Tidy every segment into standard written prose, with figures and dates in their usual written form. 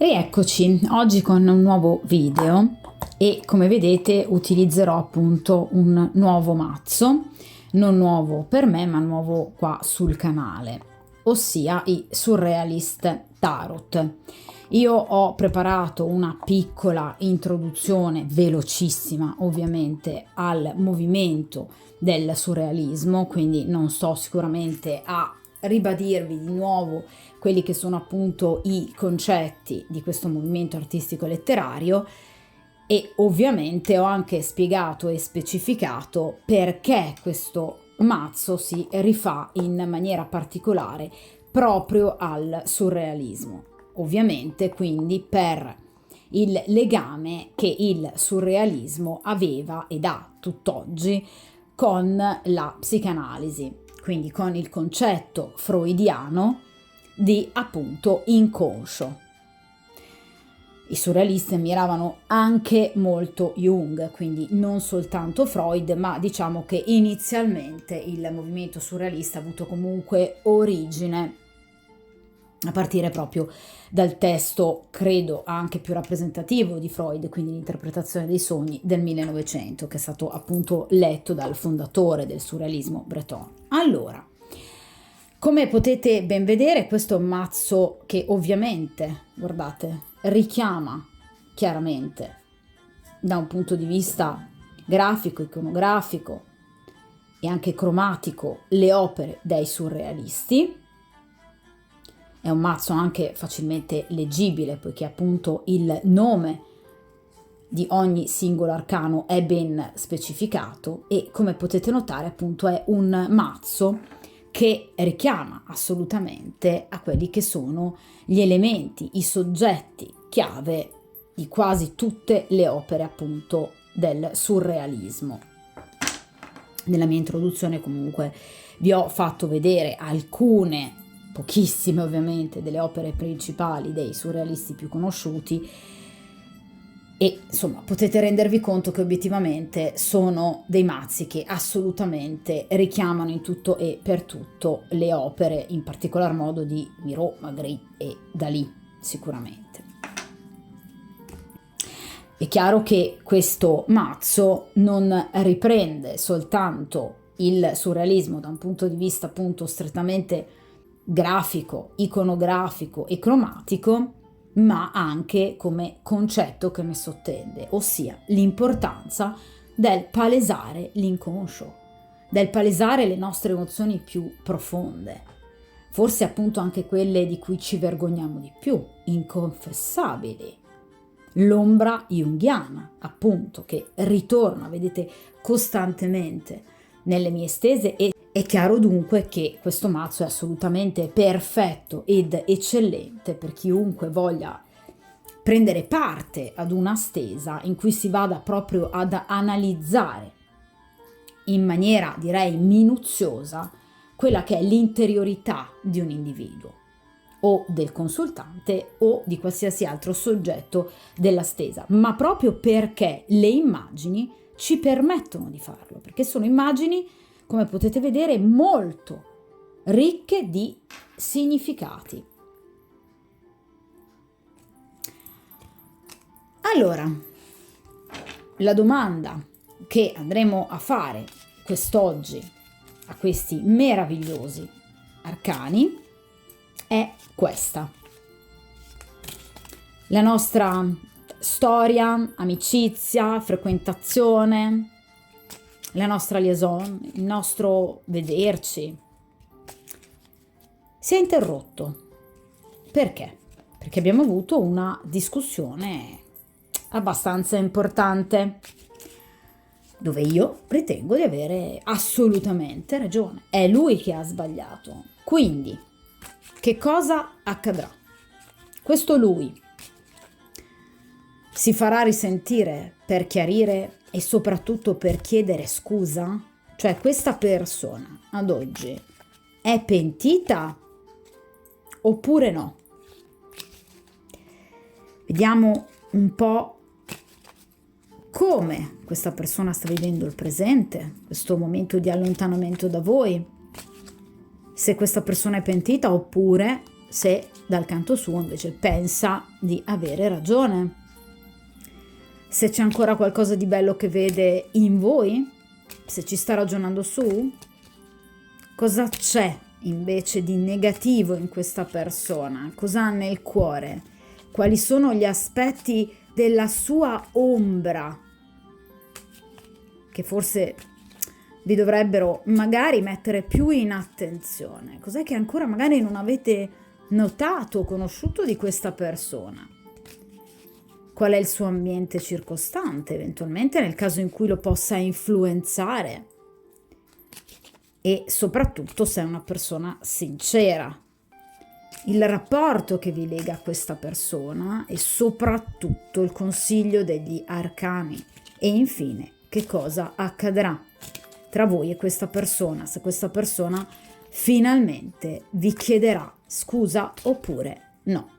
Rieccoci oggi con un nuovo video e come vedete utilizzerò appunto un nuovo mazzo, non nuovo per me ma nuovo qua sul canale, ossia i Surrealist Tarot. Io ho preparato una piccola introduzione velocissima ovviamente al movimento del surrealismo, quindi non sto sicuramente a ribadirvi di nuovo quelli che sono appunto i concetti di questo movimento artistico e letterario, e ovviamente ho anche spiegato e specificato perché questo mazzo si rifà in maniera particolare proprio al surrealismo, ovviamente quindi per il legame che il surrealismo aveva ed ha tutt'oggi con la psicanalisi, quindi con il concetto freudiano di appunto inconscio. I surrealisti ammiravano anche molto Jung, quindi non soltanto Freud, ma diciamo che inizialmente il movimento surrealista ha avuto comunque origine a partire proprio dal testo, credo anche più rappresentativo di Freud, quindi l'interpretazione dei sogni del 1900, che è stato appunto letto dal fondatore del surrealismo Breton. Allora, come potete ben vedere, questo è un mazzo che ovviamente, guardate, richiama chiaramente da un punto di vista grafico, iconografico e anche cromatico le opere dei surrealisti. È un mazzo anche facilmente leggibile, poiché appunto il nome di ogni singolo arcano è ben specificato e, come potete notare, appunto è un mazzo che richiama assolutamente a quelli che sono gli elementi, i soggetti chiave di quasi tutte le opere appunto del surrealismo. Nella mia introduzione comunque vi ho fatto vedere alcune, pochissime ovviamente, delle opere principali dei surrealisti più conosciuti e insomma potete rendervi conto che obiettivamente sono dei mazzi che assolutamente richiamano in tutto e per tutto le opere, in particolar modo di Miro, Magritte e Dalì sicuramente. È chiaro che questo mazzo non riprende soltanto il surrealismo da un punto di vista appunto strettamente grafico, iconografico e cromatico, ma anche come concetto che ne sottende, ossia l'importanza del palesare l'inconscio, del palesare le nostre emozioni più profonde, forse appunto anche quelle di cui ci vergogniamo di più, inconfessabili. L'ombra junghiana, appunto, che ritorna, vedete, costantemente nelle mie stese, e è chiaro dunque che questo mazzo è assolutamente perfetto ed eccellente per chiunque voglia prendere parte ad una stesa in cui si vada proprio ad analizzare in maniera, direi, minuziosa quella che è l'interiorità di un individuo o del consultante o di qualsiasi altro soggetto della stesa, ma proprio perché le immagini ci permettono di farlo, perché sono immagini, come potete vedere, molto ricche di significati. Allora, la domanda che andremo a fare quest'oggi a questi meravigliosi arcani è questa. La nostra storia, amicizia, frequentazione, la nostra liaison, il nostro vederci si è interrotto. Perché? Perché abbiamo avuto una discussione abbastanza importante, dove io ritengo di avere assolutamente ragione. È lui che ha sbagliato. Quindi, che cosa accadrà? Questo lui si farà risentire per chiarire e soprattutto per chiedere scusa? Cioè, questa persona ad oggi è pentita oppure no? Vediamo un po' come questa persona sta vivendo il presente, questo momento di allontanamento da voi, se questa persona è pentita oppure se dal canto suo invece pensa di avere ragione, se c'è ancora qualcosa di bello che vede in voi, se ci sta ragionando su, cosa c'è invece di negativo in questa persona, cosa ha nel cuore, quali sono gli aspetti della sua ombra che forse vi dovrebbero magari mettere più in attenzione. Cos'è che ancora magari non avete notato o conosciuto di questa persona? Qual è il suo ambiente circostante, eventualmente nel caso in cui lo possa influenzare? E soprattutto se è una persona sincera. Il rapporto che vi lega a questa persona e soprattutto il consiglio degli arcani. E infine, che cosa accadrà tra voi e questa persona, se questa persona finalmente vi chiederà scusa oppure no.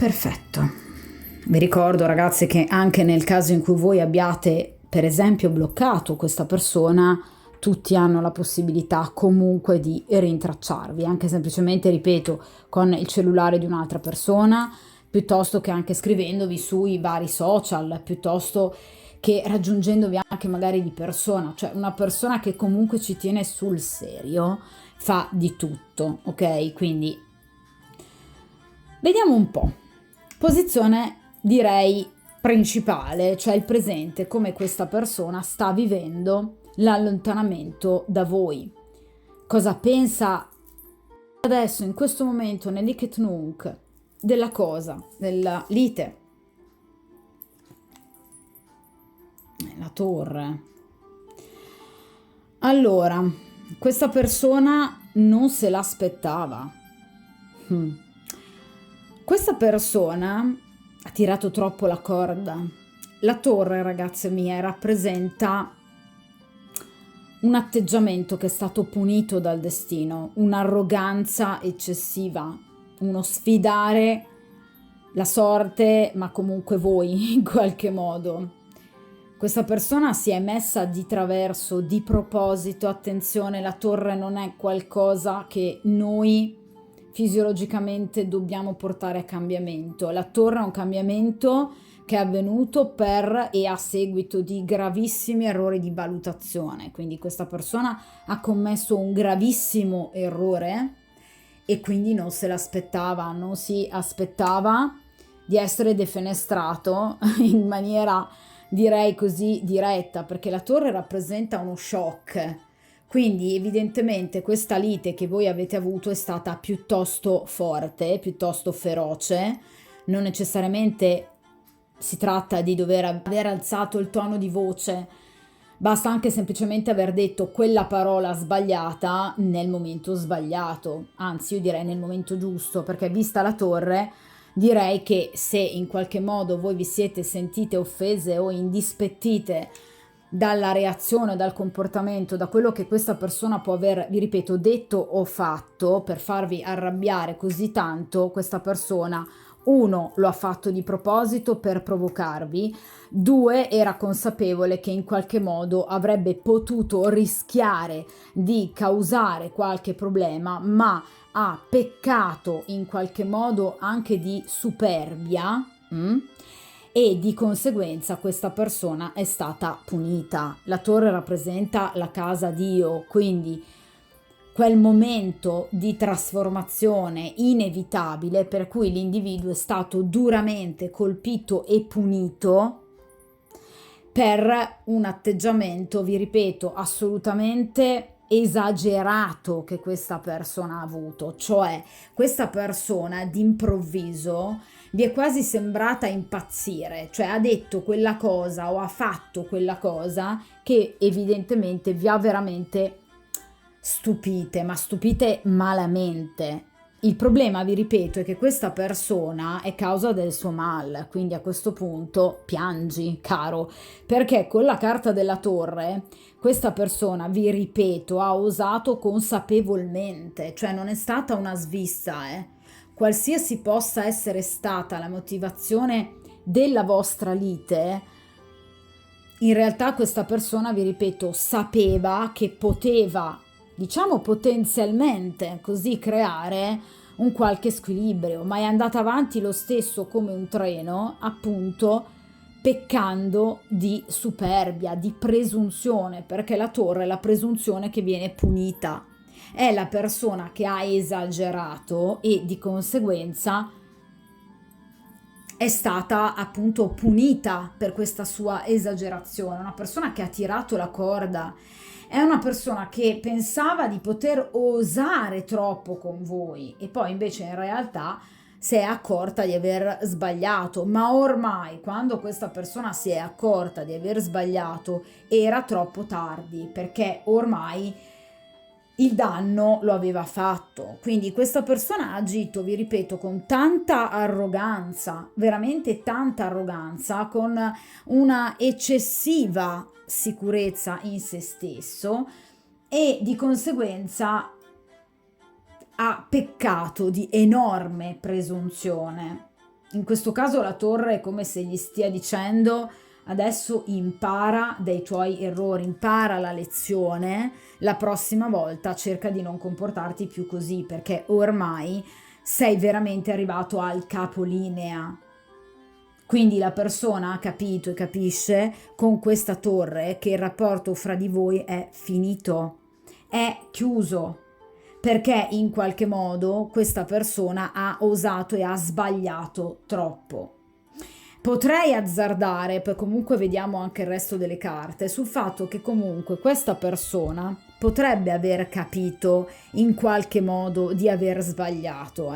Perfetto. Vi ricordo, ragazze, che anche nel caso in cui voi abbiate, per esempio, bloccato questa persona, tutti hanno la possibilità comunque di rintracciarvi, anche semplicemente, ripeto, con il cellulare di un'altra persona, piuttosto che anche scrivendovi sui vari social, piuttosto che raggiungendovi anche magari di persona, cioè una persona che comunque ci tiene sul serio fa di tutto, ok? Quindi vediamo un po'. Posizione direi principale, cioè il presente, come questa persona sta vivendo l'allontanamento da voi. Cosa pensa adesso, in questo momento, nell'Iket Nunc, della cosa, della lite? La torre. Allora, questa persona non se l'aspettava. Questa persona ha tirato troppo la corda. La torre, ragazze mie, rappresenta un atteggiamento che è stato punito dal destino, un'arroganza eccessiva, uno sfidare la sorte, ma comunque voi in qualche modo. Questa persona si è messa di traverso, di proposito. Attenzione, la torre non è qualcosa che noi fisiologicamente dobbiamo portare a cambiamento. La torre è un cambiamento che è avvenuto per e a seguito di gravissimi errori di valutazione. Quindi questa persona ha commesso un gravissimo errore e quindi non se l'aspettava, non si aspettava di essere defenestrato in maniera, direi così, diretta, perché la torre rappresenta uno shock. Quindi evidentemente questa lite che voi avete avuto è stata piuttosto forte, piuttosto feroce. Non necessariamente si tratta di dover aver alzato il tono di voce, basta anche semplicemente aver detto quella parola sbagliata nel momento sbagliato, anzi io direi nel momento giusto, perché vista la torre direi che se in qualche modo voi vi siete sentite offese o indispettite dalla reazione, dal comportamento, da quello che questa persona può aver, vi ripeto, detto o fatto per farvi arrabbiare così tanto, questa persona, uno, lo ha fatto di proposito per provocarvi, due, era consapevole che in qualche modo avrebbe potuto rischiare di causare qualche problema, ma ha peccato in qualche modo anche di superbia, e di conseguenza questa persona è stata punita. La torre rappresenta la casa Dio, quindi quel momento di trasformazione inevitabile per cui l'individuo è stato duramente colpito e punito per un atteggiamento, vi ripeto, assolutamente esagerato che questa persona ha avuto, cioè questa persona d'improvviso vi è quasi sembrata impazzire, cioè ha detto quella cosa o ha fatto quella cosa che evidentemente vi ha veramente stupite, ma stupite malamente. Il problema, vi ripeto, è che questa persona è causa del suo mal, quindi a questo punto piangi, caro, perché con la carta della torre questa persona, vi ripeto, ha osato consapevolmente, cioè non è stata una svista, qualsiasi possa essere stata la motivazione della vostra lite, in realtà questa persona, vi ripeto, sapeva che poteva, diciamo potenzialmente, così creare un qualche squilibrio, ma è andata avanti lo stesso come un treno, appunto, peccando di superbia, di presunzione, perché la torre è la presunzione che viene punita. È la persona che ha esagerato e di conseguenza è stata appunto punita per questa sua esagerazione, una persona che ha tirato la corda, è una persona che pensava di poter osare troppo con voi e poi invece in realtà si è accorta di aver sbagliato, ma ormai quando questa persona si è accorta di aver sbagliato era troppo tardi, perché ormai il danno lo aveva fatto. Quindi questa persona ha agito, vi ripeto, con tanta arroganza, veramente tanta arroganza, con una eccessiva sicurezza in se stesso e di conseguenza ha peccato di enorme presunzione. In questo caso la torre è come se gli stia dicendo: adesso impara dai tuoi errori, impara la lezione, la prossima volta cerca di non comportarti più così, perché ormai sei veramente arrivato al capolinea. Quindi la persona ha capito e capisce con questa torre che il rapporto fra di voi è finito, è chiuso, perché in qualche modo questa persona ha osato e ha sbagliato troppo. Potrei azzardare, poi comunque vediamo anche il resto delle carte, sul fatto che comunque questa persona potrebbe aver capito in qualche modo di aver sbagliato,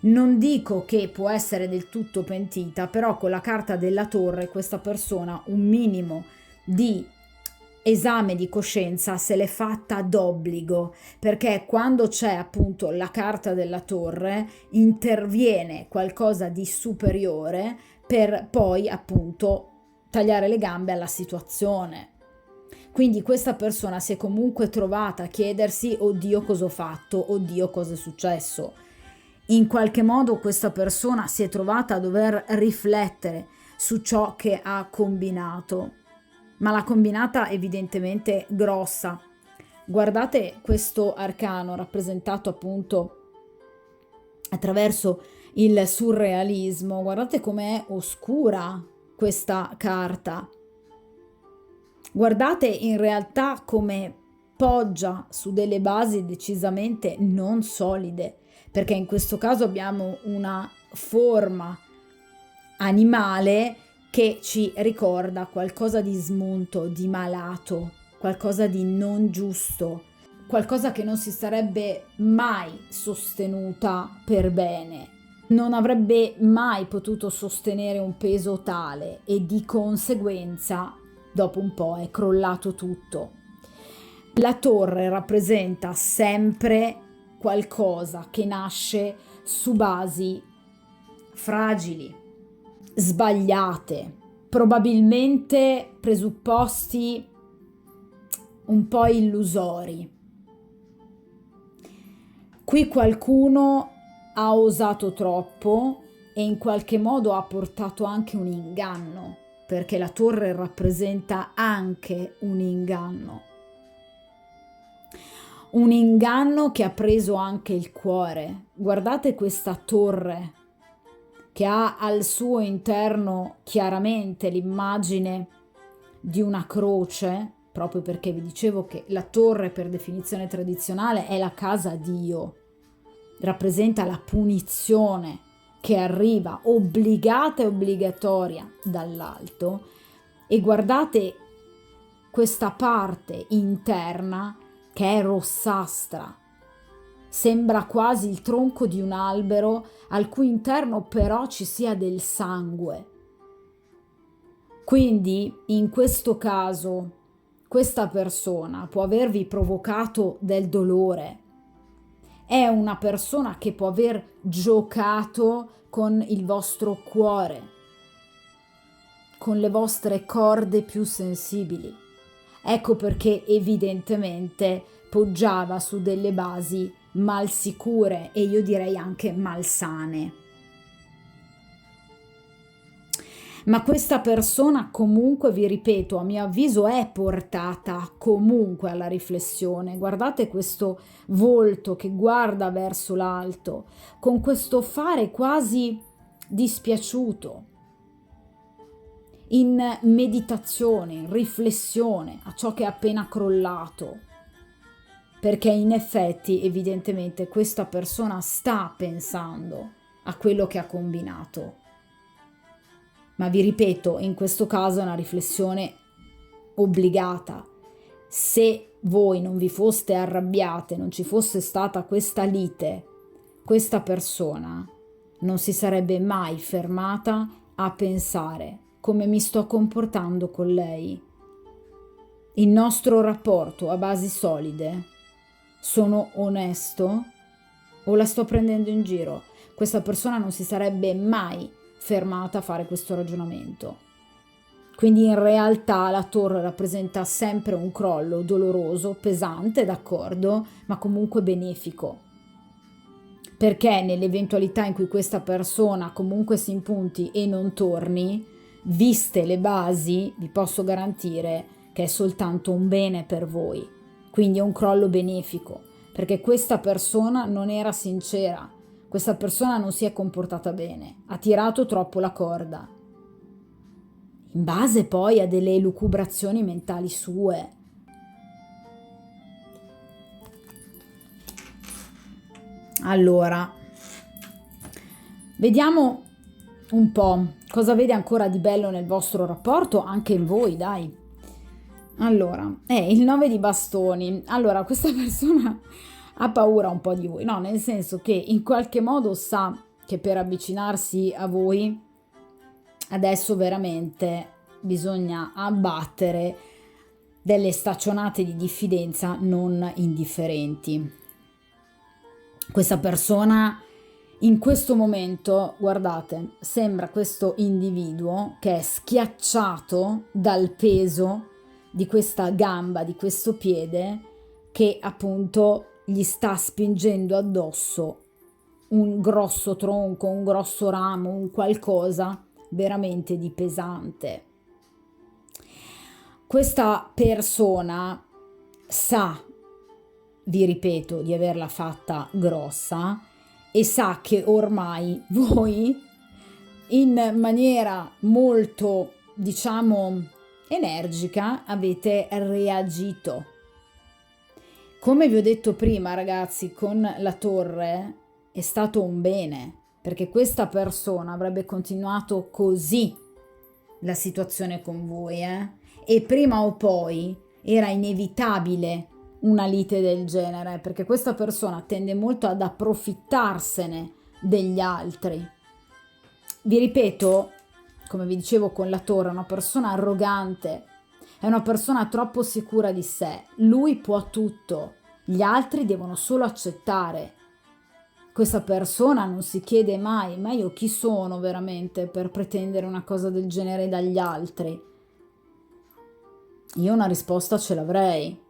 Non dico che può essere del tutto pentita, però con la carta della torre questa persona un minimo di esame di coscienza se l'è fatta d'obbligo, perché quando c'è appunto la carta della torre interviene qualcosa di superiore per poi appunto tagliare le gambe alla situazione. Quindi questa persona si è comunque trovata a chiedersi: oddio, cosa ho fatto, oddio, cosa è successo. In qualche modo questa persona si è trovata a dover riflettere su ciò che ha combinato, ma l'ha combinata evidentemente grossa. Guardate questo arcano rappresentato appunto attraverso il surrealismo, guardate com'è oscura questa carta, guardate in realtà come poggia su delle basi decisamente non solide, perché in questo caso abbiamo una forma animale che ci ricorda qualcosa di smunto, di malato, qualcosa di non giusto, qualcosa che non si sarebbe mai sostenuta per bene, non avrebbe mai potuto sostenere un peso tale e di conseguenza dopo un po' è crollato tutto. La torre rappresenta sempre qualcosa che nasce su basi fragili, sbagliate, probabilmente presupposti un po' illusori. Qui qualcuno ha osato troppo e in qualche modo ha portato anche un inganno, perché la torre rappresenta anche un inganno. Un inganno che ha preso anche il cuore. Guardate questa torre che ha al suo interno chiaramente l'immagine di una croce, proprio perché vi dicevo che la torre per definizione tradizionale è la casa Dio, rappresenta la punizione che arriva obbligata e obbligatoria dall'alto, e guardate questa parte interna che è rossastra, sembra quasi il tronco di un albero al cui interno però ci sia del sangue. Quindi in questo caso questa persona può avervi provocato del dolore, è una persona che può aver giocato con il vostro cuore, con le vostre corde più sensibili. Ecco perché evidentemente poggiava su delle basi mal sicure e io direi anche malsane. Ma questa persona comunque, vi ripeto, a mio avviso è portata comunque alla riflessione. Guardate questo volto che guarda verso l'alto, con questo fare quasi dispiaciuto, in meditazione, in riflessione a ciò che è appena crollato, perché in effetti evidentemente questa persona sta pensando a quello che ha combinato. Ma vi ripeto, in questo caso è una riflessione obbligata. Se voi non vi foste arrabbiate, non ci fosse stata questa lite, questa persona non si sarebbe mai fermata a pensare: come mi sto comportando con lei? Il nostro rapporto a basi solide? Sono onesto o la sto prendendo in giro? Questa persona non si sarebbe mai fermata a fare questo ragionamento. Quindi in realtà la torre rappresenta sempre un crollo doloroso, pesante, d'accordo, ma comunque benefico. Perché nell'eventualità in cui questa persona comunque si impunti e non torni, viste le basi, vi posso garantire che è soltanto un bene per voi. Quindi è un crollo benefico, perché questa persona non era sincera, questa persona non si è comportata bene, ha tirato troppo la corda, in base poi a delle elucubrazioni mentali sue. Allora, vediamo un po' cosa vede ancora di bello nel vostro rapporto, anche in voi, dai. Allora, il 9 di bastoni. Allora, questa persona ha paura un po' di voi, no? Nel senso che in qualche modo sa che per avvicinarsi a voi adesso veramente bisogna abbattere delle staccionate di diffidenza non indifferenti. Questa persona in questo momento, guardate, sembra questo individuo che è schiacciato dal peso di questa gamba, di questo piede, che appunto gli sta spingendo addosso un grosso tronco, un grosso ramo, un qualcosa veramente di pesante. Questa persona sa, vi ripeto, di averla fatta grossa e sa che ormai voi in maniera molto, diciamo, energica avete reagito. Come vi ho detto prima, ragazzi, con la torre è stato un bene, perché questa persona avrebbe continuato così la situazione con voi, e prima o poi era inevitabile una lite del genere, perché questa persona tende molto ad approfittarsene degli altri. Vi ripeto, come vi dicevo con la torre, è una persona arrogante, è una persona troppo sicura di sé, lui può tutto, gli altri devono solo accettare. Questa persona non si chiede mai: ma io chi sono veramente per pretendere una cosa del genere dagli altri? Io una risposta ce l'avrei.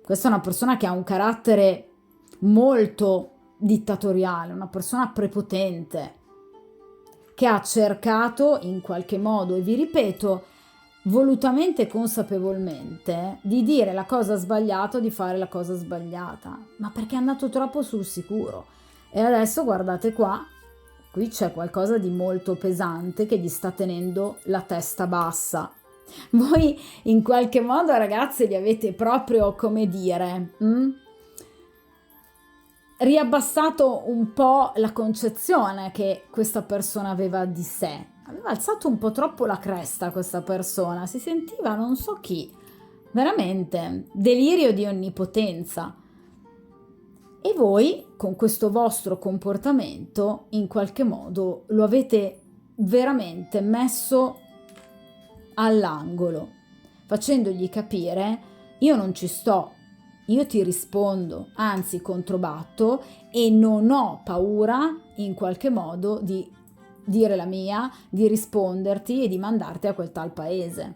Questa è una persona che ha un carattere molto dittatoriale, una persona prepotente, che ha cercato in qualche modo, e vi ripeto, volutamente e consapevolmente, di dire la cosa sbagliata o di fare la cosa sbagliata, ma perché è andato troppo sul sicuro. E adesso guardate qua, qui c'è qualcosa di molto pesante che gli sta tenendo la testa bassa. Voi in qualche modo, ragazze, gli avete proprio, come dire, riabbassato un po' la concezione che questa persona aveva di sé. Aveva alzato un po' troppo la cresta questa persona, si sentiva non so chi, veramente delirio di onnipotenza. E voi, con questo vostro comportamento, in qualche modo lo avete veramente messo all'angolo, facendogli capire: io non ci sto, io ti rispondo, anzi controbatto, e non ho paura in qualche modo di dire la mia, di risponderti e di mandarti a quel tal paese.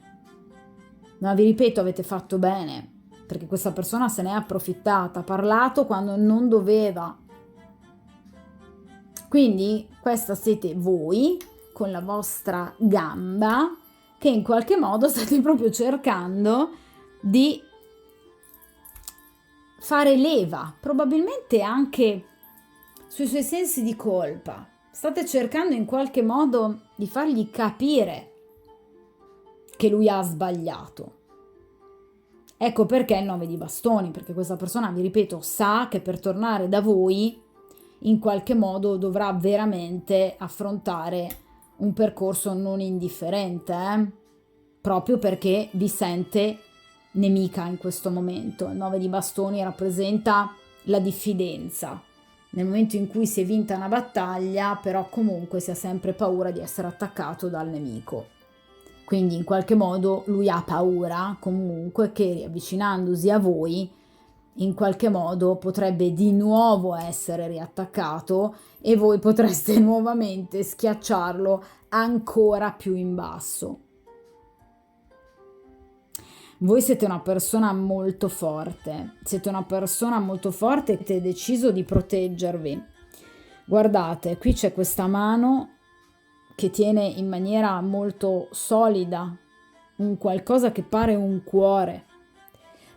Ma vi ripeto, avete fatto bene, perché questa persona se n'è approfittata, ha parlato quando non doveva. Quindi questa siete voi, con la vostra gamba, che in qualche modo state proprio cercando di fare leva, probabilmente anche sui suoi sensi di colpa. State cercando in qualche modo di fargli capire che lui ha sbagliato. Ecco perché il 9 di bastoni, perché questa persona, vi ripeto, sa che per tornare da voi in qualche modo dovrà veramente affrontare un percorso non indifferente, proprio perché vi sente nemica in questo momento. Il 9 di bastoni rappresenta la diffidenza. Nel momento in cui si è vinta una battaglia, però comunque si ha sempre paura di essere attaccato dal nemico. Quindi in qualche modo lui ha paura comunque che, riavvicinandosi a voi, in qualche modo potrebbe di nuovo essere riattaccato e voi potreste nuovamente schiacciarlo ancora più in basso. Voi siete una persona molto forte, e avete deciso di proteggervi. Guardate, qui c'è questa mano che tiene in maniera molto solida un qualcosa che pare un cuore.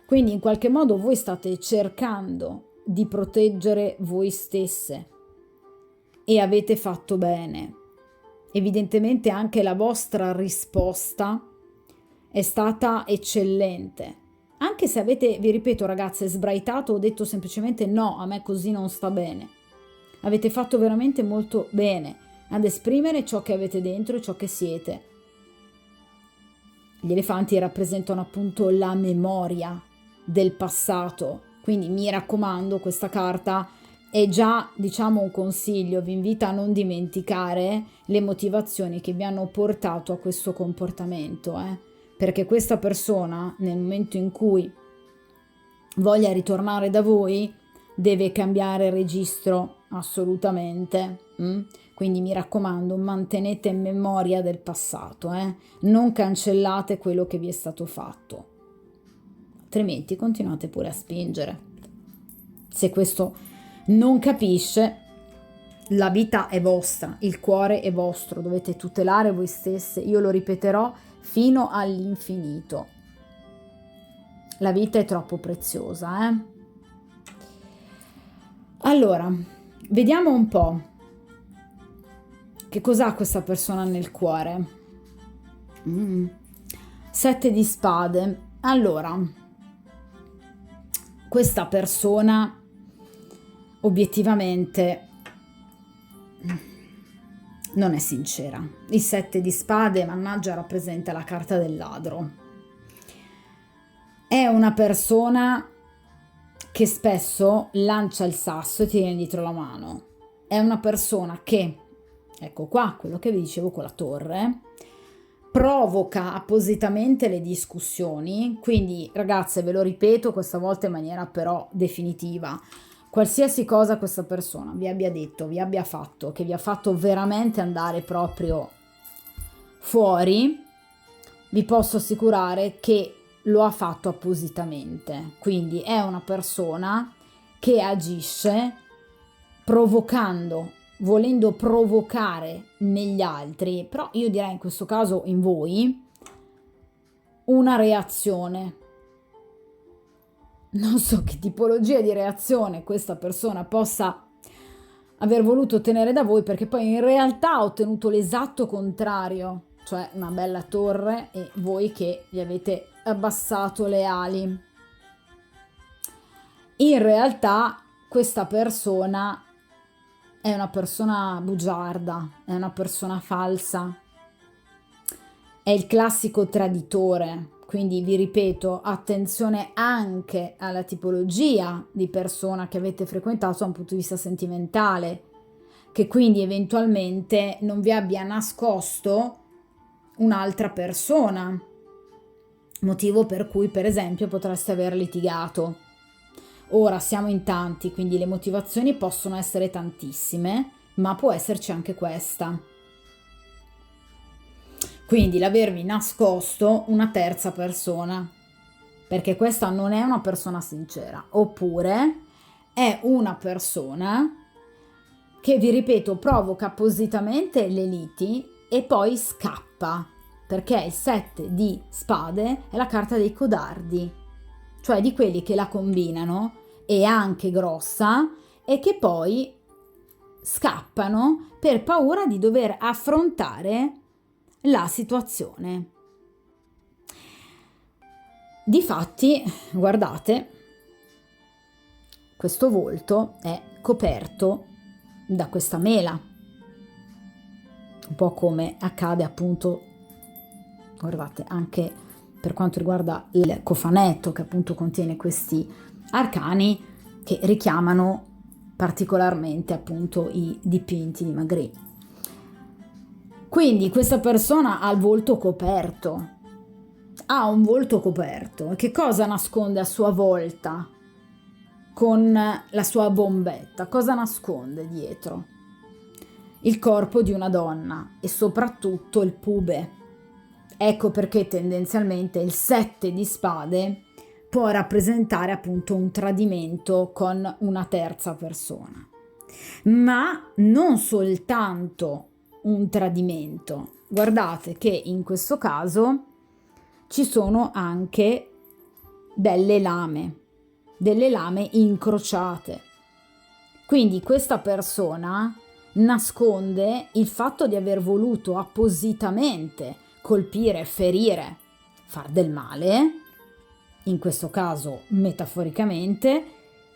Quindi in qualche modo voi state cercando di proteggere voi stesse e avete fatto bene. Evidentemente anche la vostra risposta è stata eccellente. Anche se avete, vi ripeto ragazze, sbraitato o detto semplicemente no, a me così non sta bene. Avete fatto veramente molto bene ad esprimere ciò che avete dentro e ciò che siete. Gli elefanti rappresentano appunto la memoria del passato, quindi mi raccomando, questa carta è già, diciamo, un consiglio, vi invita a non dimenticare le motivazioni che vi hanno portato a questo comportamento, perché questa persona, nel momento in cui voglia ritornare da voi, deve cambiare registro assolutamente. Quindi mi raccomando, mantenete in memoria del passato, non cancellate quello che vi è stato fatto, altrimenti continuate pure a spingere. Se questo non capisce, la vita è vostra, il cuore è vostro, dovete tutelare voi stesse, io lo ripeterò fino all'infinito. La vita è troppo preziosa, Allora, vediamo un po' che cos'ha questa persona nel cuore. 7 di spade. Allora, questa persona obiettivamente non è sincera. Il 7 di spade, mannaggia, rappresenta la carta del ladro. È una persona che spesso lancia il sasso e tiene dietro la mano. È una persona che, ecco qua, quello che vi dicevo con la torre, provoca appositamente le discussioni. Quindi ragazze, ve lo ripeto questa volta in maniera però definitiva, qualsiasi cosa questa persona vi abbia detto, vi abbia fatto, che vi ha fatto veramente andare proprio fuori, vi posso assicurare che lo ha fatto appositamente. Quindi è una persona che agisce provocando, volendo provocare negli altri, però io direi in questo caso in voi, una reazione. Non so che tipologia di reazione questa persona possa aver voluto ottenere da voi, perché poi in realtà ha ottenuto l'esatto contrario. cioè una bella torre, e voi che gli avete abbassato le ali. In realtà questa persona è una persona bugiarda, è una persona falsa, è il classico traditore. Quindi vi ripeto, attenzione anche alla tipologia di persona che avete frequentato da un punto di vista sentimentale, che quindi eventualmente non vi abbia nascosto un'altra persona, motivo per cui per esempio potreste aver litigato. Ora siamo in tanti, quindi le motivazioni possono essere tantissime, ma può esserci anche questa. Quindi l'avervi nascosto una terza persona, perché questa non è una persona sincera, oppure è una persona che, vi ripeto, provoca appositamente le liti e poi scappa, perché il 7 di spade è la carta dei codardi, cioè di quelli che la combinano, e anche grossa, e che poi scappano per paura di dover affrontare la situazione. Difatti, guardate, questo volto è coperto da questa mela, un po' come accade appunto, guardate, anche per quanto riguarda il cofanetto che appunto contiene questi arcani che richiamano particolarmente appunto i dipinti di Magritte. Quindi questa persona ha il volto coperto, ha un volto coperto. E che cosa nasconde a sua volta con la sua bombetta? Cosa nasconde dietro? Il corpo di una donna e soprattutto il pube. Ecco perché tendenzialmente il 7 di spade può rappresentare appunto un tradimento con una terza persona. Ma non soltanto un tradimento. Guardate che in questo caso ci sono anche delle lame incrociate. Quindi questa persona nasconde il fatto di aver voluto appositamente colpire, ferire, far del male, in questo caso metaforicamente,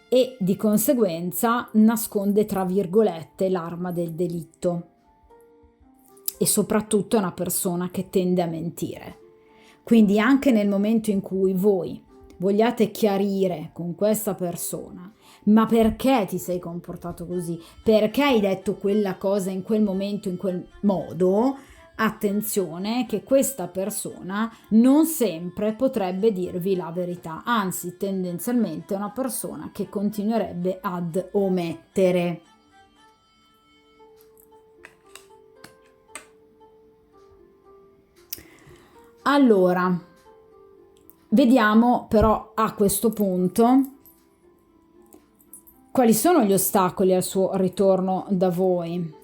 e di conseguenza nasconde tra virgolette l'arma del delitto. E soprattutto è una persona che tende a mentire. Quindi anche nel momento in cui voi vogliate chiarire con questa persona, ma perché ti sei comportato così? Perché hai detto quella cosa in quel momento, in quel modo? Attenzione che questa persona non sempre potrebbe dirvi la verità, anzi tendenzialmente è una persona che continuerebbe ad omettere. Allora, vediamo però a questo punto quali sono gli ostacoli al suo ritorno da voi.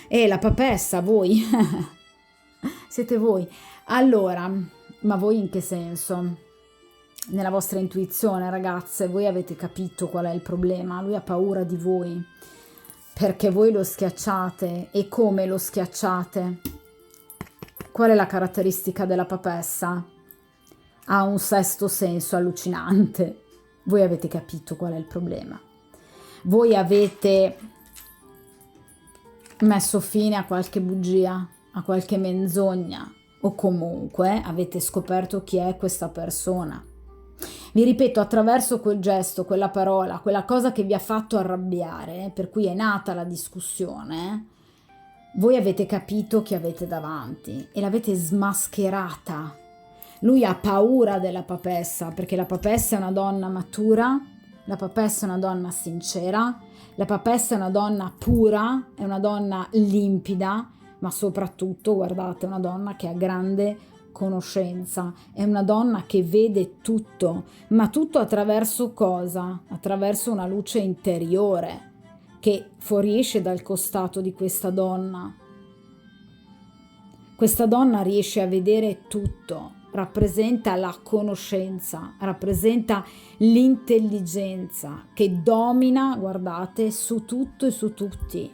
E la papessa, voi? Siete voi. Allora, ma voi in che senso? Nella vostra intuizione, ragazze, voi avete capito qual è il problema. Lui ha paura di voi, perché voi lo schiacciate. E come lo schiacciate? Qual è la caratteristica della papessa? Ha un sesto senso allucinante. Voi avete capito qual è il problema. Voi avete messo fine a qualche bugia, a qualche menzogna, o comunque avete scoperto chi è questa persona. Vi ripeto, attraverso quel gesto, quella parola, quella cosa che vi ha fatto arrabbiare, per cui è nata la discussione, voi avete capito chi avete davanti e l'avete smascherata. Lui ha paura della papessa, perché la papessa è una donna matura, la papessa è una donna sincera, la papessa è una donna pura, è una donna limpida, ma soprattutto, guardate, è una donna che ha grande conoscenza, è una donna che vede tutto, ma tutto attraverso cosa? Attraverso una luce interiore che fuoriesce dal costato di questa donna. Questa donna riesce a vedere tutto, rappresenta la conoscenza, rappresenta l'intelligenza che domina, guardate, su tutto e su tutti.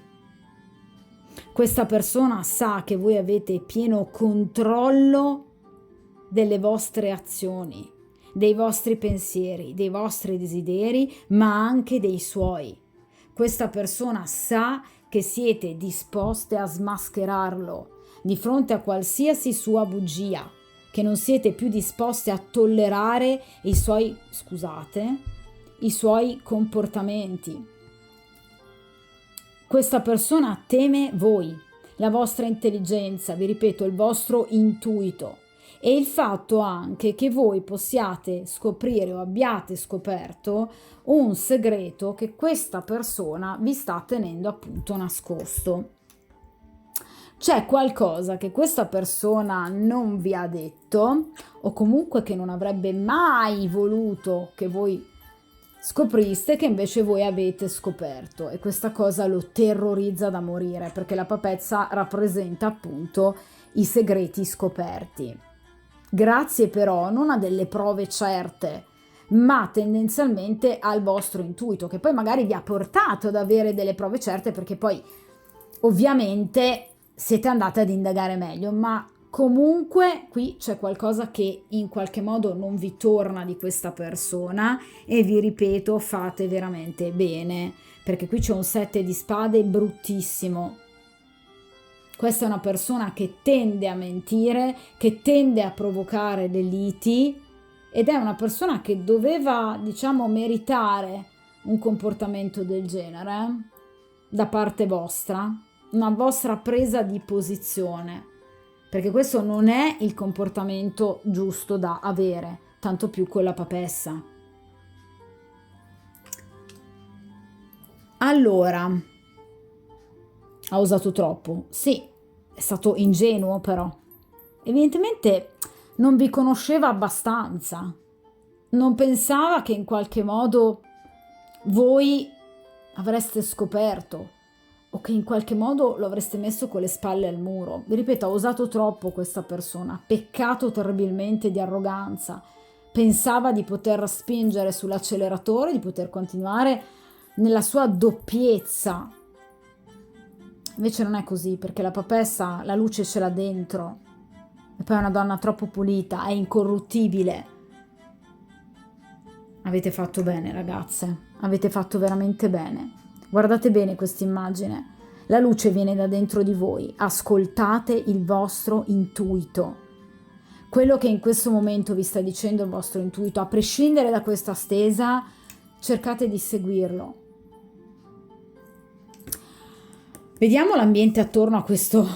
Questa persona sa che voi avete pieno controllo delle vostre azioni, dei vostri pensieri, dei vostri desideri, ma anche dei suoi. Questa persona sa che siete disposte a smascherarlo di fronte a qualsiasi sua bugia, che non siete più disposte a tollerare i suoi comportamenti. Questa persona teme voi, la vostra intelligenza, vi ripeto, il vostro intuito e il fatto anche che voi possiate scoprire o abbiate scoperto un segreto che questa persona vi sta tenendo appunto nascosto. C'è qualcosa che questa persona non vi ha detto o comunque che non avrebbe mai voluto che voi scopriste, che invece voi avete scoperto, e questa cosa lo terrorizza da morire, perché la papezza rappresenta appunto i segreti scoperti. Grazie però non a delle prove certe, ma tendenzialmente al vostro intuito, che poi magari vi ha portato ad avere delle prove certe, perché poi ovviamente siete andate ad indagare meglio, ma comunque qui c'è qualcosa che in qualche modo non vi torna di questa persona e vi ripeto, fate veramente bene, perché qui c'è un 7 di spade bruttissimo. Questa è una persona che tende a mentire, che tende a provocare le liti ed è una persona che doveva, diciamo, meritare un comportamento del genere da parte vostra, una vostra presa di posizione, perché questo non è il comportamento giusto da avere, tanto più con la papessa. Allora, ha usato troppo? Sì, è stato ingenuo però. Evidentemente non vi conosceva abbastanza, non pensava che in qualche modo voi avreste scoperto o che in qualche modo lo avreste messo con le spalle al muro. Vi ripeto, ha usato troppo questa persona, peccato terribilmente di arroganza. Pensava di poter spingere sull'acceleratore, di poter continuare nella sua doppiezza. Invece non è così, perché la papessa la luce ce l'ha dentro. E poi è una donna troppo pulita, è incorruttibile. Avete fatto bene, ragazze, avete fatto veramente bene. Guardate bene questa immagine. La luce viene da dentro di voi. Ascoltate il vostro intuito. Quello che in questo momento vi sta dicendo il vostro intuito, a prescindere da questa stesa, cercate di seguirlo. Vediamo l'ambiente attorno a questo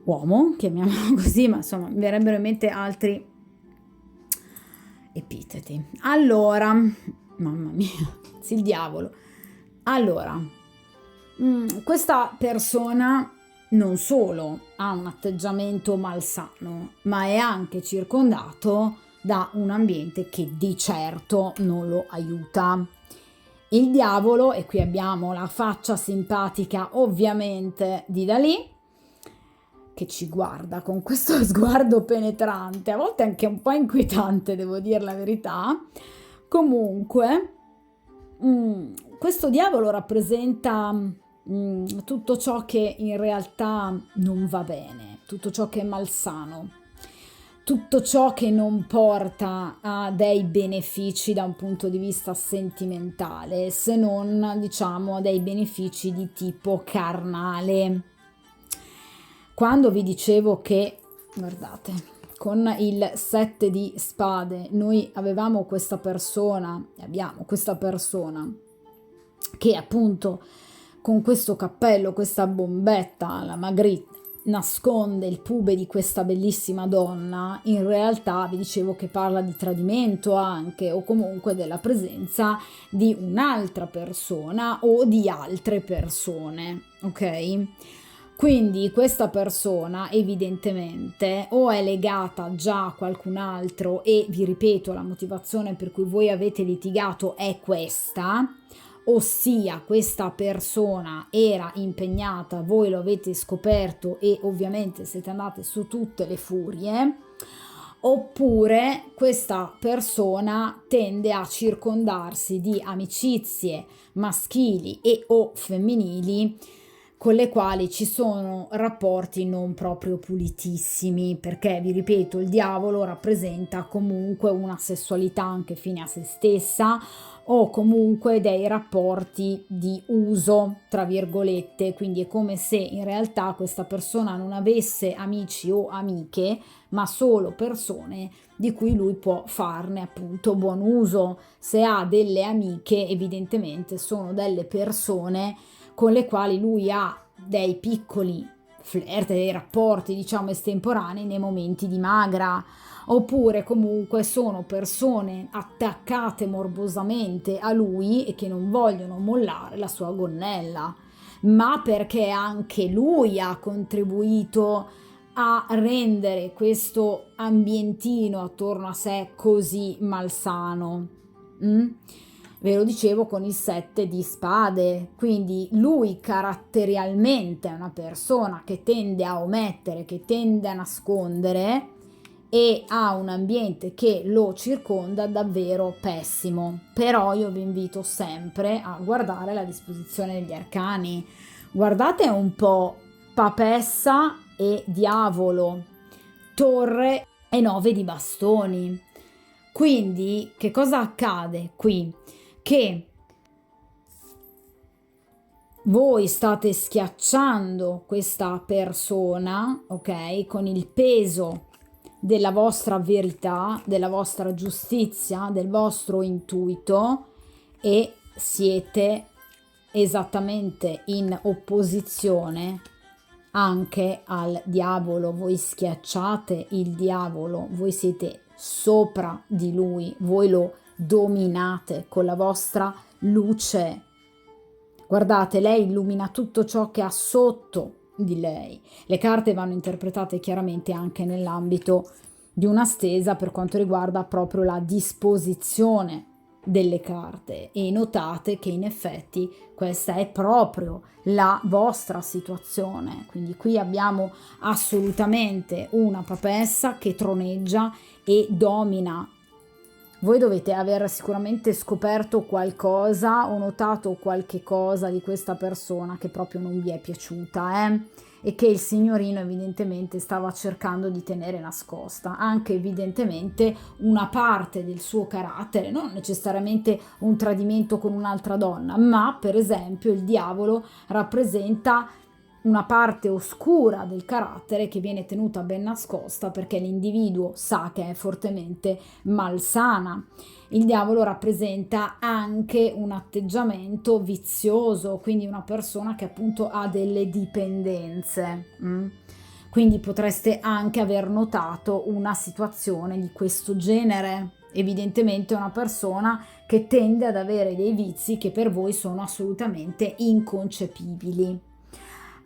uomo, chiamiamolo così, ma insomma mi verrebbero in mente altri epiteti. Allora, mamma mia, il diavolo. Allora, questa persona non solo ha un atteggiamento malsano, ma è anche circondato da un ambiente che di certo non lo aiuta. Il diavolo, e qui abbiamo la faccia simpatica ovviamente di Dalì, che ci guarda con questo sguardo penetrante, a volte anche un po' inquietante, devo dire la verità. Comunque, questo diavolo rappresenta tutto ciò che in realtà non va bene, tutto ciò che è malsano, tutto ciò che non porta a dei benefici da un punto di vista sentimentale, se non, diciamo, a dei benefici di tipo carnale. Quando vi dicevo che, guardate, con il 7 di spade noi avevamo questa persona, abbiamo questa persona che appunto con questo cappello, questa bombetta, la Magritte, nasconde il pube di questa bellissima donna, in realtà vi dicevo che parla di tradimento anche, o comunque della presenza di un'altra persona o di altre persone, ok? Quindi questa persona evidentemente o è legata già a qualcun altro e vi ripeto la motivazione per cui voi avete litigato è questa, ossia questa persona era impegnata, voi lo avete scoperto e ovviamente siete andate su tutte le furie, oppure questa persona tende a circondarsi di amicizie maschili e o femminili con le quali ci sono rapporti non proprio pulitissimi, perché vi ripeto, il diavolo rappresenta comunque una sessualità anche fine a se stessa, o comunque dei rapporti di uso, tra virgolette, quindi è come se in realtà questa persona non avesse amici o amiche, ma solo persone di cui lui può farne appunto buon uso. Se ha delle amiche, evidentemente sono delle persone con le quali lui ha dei piccoli flirt, dei rapporti diciamo estemporanei nei momenti di magra, oppure comunque sono persone attaccate morbosamente a lui e che non vogliono mollare la sua gonnella, ma perché anche lui ha contribuito a rendere questo ambientino attorno a sé così malsano. Mm? Ve lo dicevo con il 7 di spade, quindi lui caratterialmente è una persona che tende a omettere, che tende a nascondere e ha un ambiente che lo circonda davvero pessimo. Però io vi invito sempre a guardare la disposizione degli arcani. Guardate un po' papessa e diavolo, torre e 9 di bastoni. Quindi che cosa accade qui? Che voi state schiacciando questa persona, ok, con il peso della vostra verità, della vostra giustizia, del vostro intuito, e siete esattamente in opposizione anche al diavolo. Voi schiacciate il diavolo, voi siete sopra di lui, voi lo dominate con la vostra luce. Guardate, lei illumina tutto ciò che ha sotto di lei. Le carte vanno interpretate chiaramente anche nell'ambito di una stesa per quanto riguarda proprio la disposizione delle carte, e notate che in effetti questa è proprio la vostra situazione. Quindi qui abbiamo assolutamente una papessa che troneggia e domina. Voi dovete aver sicuramente scoperto qualcosa o notato qualche cosa di questa persona che proprio non vi è piaciuta, e che il signorino evidentemente stava cercando di tenere nascosta. Anche evidentemente una parte del suo carattere, non necessariamente un tradimento con un'altra donna, ma per esempio il diavolo rappresenta una parte oscura del carattere che viene tenuta ben nascosta perché l'individuo sa che è fortemente malsana. Il diavolo rappresenta anche un atteggiamento vizioso, quindi una persona che appunto ha delle dipendenze. Quindi potreste anche aver notato una situazione di questo genere. Evidentemente è una persona che tende ad avere dei vizi che per voi sono assolutamente inconcepibili.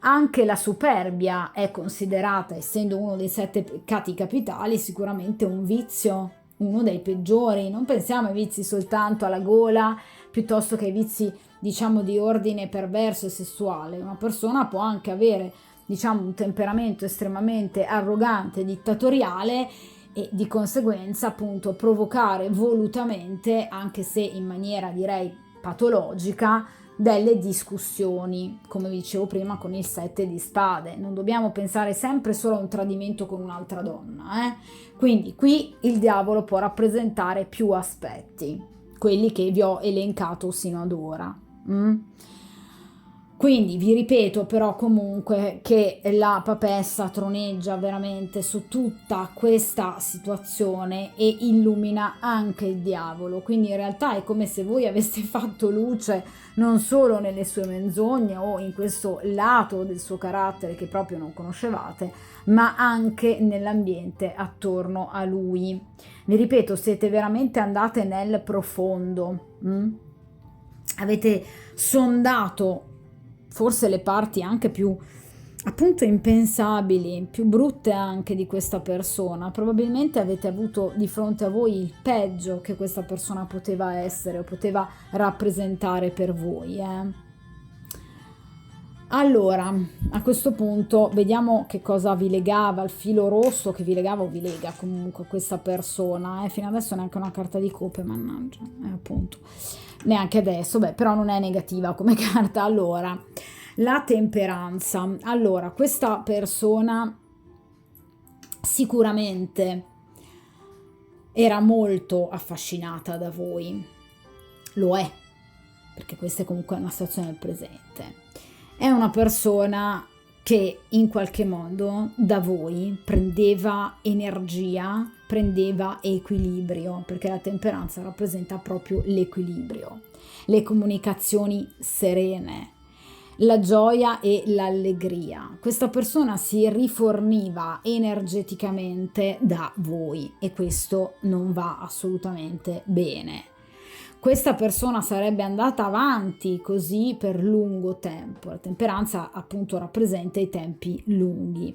Anche la superbia è considerata, essendo uno dei 7 peccati capitali, sicuramente un vizio, uno dei peggiori. Non pensiamo ai vizi soltanto alla gola, piuttosto che ai vizi, diciamo, di ordine perverso e sessuale. Una persona può anche avere, diciamo, un temperamento estremamente arrogante, dittatoriale, e di conseguenza appunto provocare volutamente, anche se in maniera direi patologica, delle discussioni, come vi dicevo prima con il 7 di spade. Non dobbiamo pensare sempre solo a un tradimento con un'altra donna, Quindi qui il diavolo può rappresentare più aspetti, quelli che vi ho elencato sino ad ora. Quindi vi ripeto però comunque che la papessa troneggia veramente su tutta questa situazione e illumina anche il diavolo, quindi in realtà è come se voi aveste fatto luce non solo nelle sue menzogne o in questo lato del suo carattere che proprio non conoscevate, ma anche nell'ambiente attorno a lui. Vi ripeto, siete veramente andate nel profondo, avete sondato forse le parti anche più appunto impensabili, più brutte anche di questa persona. Probabilmente avete avuto di fronte a voi il peggio che questa persona poteva essere o poteva rappresentare per voi. Allora, a questo punto vediamo che cosa vi legava, il filo rosso che vi legava o vi lega comunque questa persona. Fino adesso neanche una carta di coppe, mannaggia, appunto. Neanche adesso, però non è negativa come carta. Allora, La temperanza. Allora, questa persona sicuramente era molto affascinata da voi, lo è, perché questa è comunque una situazione del presente. È una persona che in qualche modo da voi prendeva energia, prendeva equilibrio, perché la temperanza rappresenta proprio l'equilibrio, le comunicazioni serene, la gioia e l'allegria. Questa persona si riforniva energeticamente da voi e questo non va assolutamente bene. Questa persona sarebbe andata avanti così per lungo tempo. La temperanza appunto rappresenta i tempi lunghi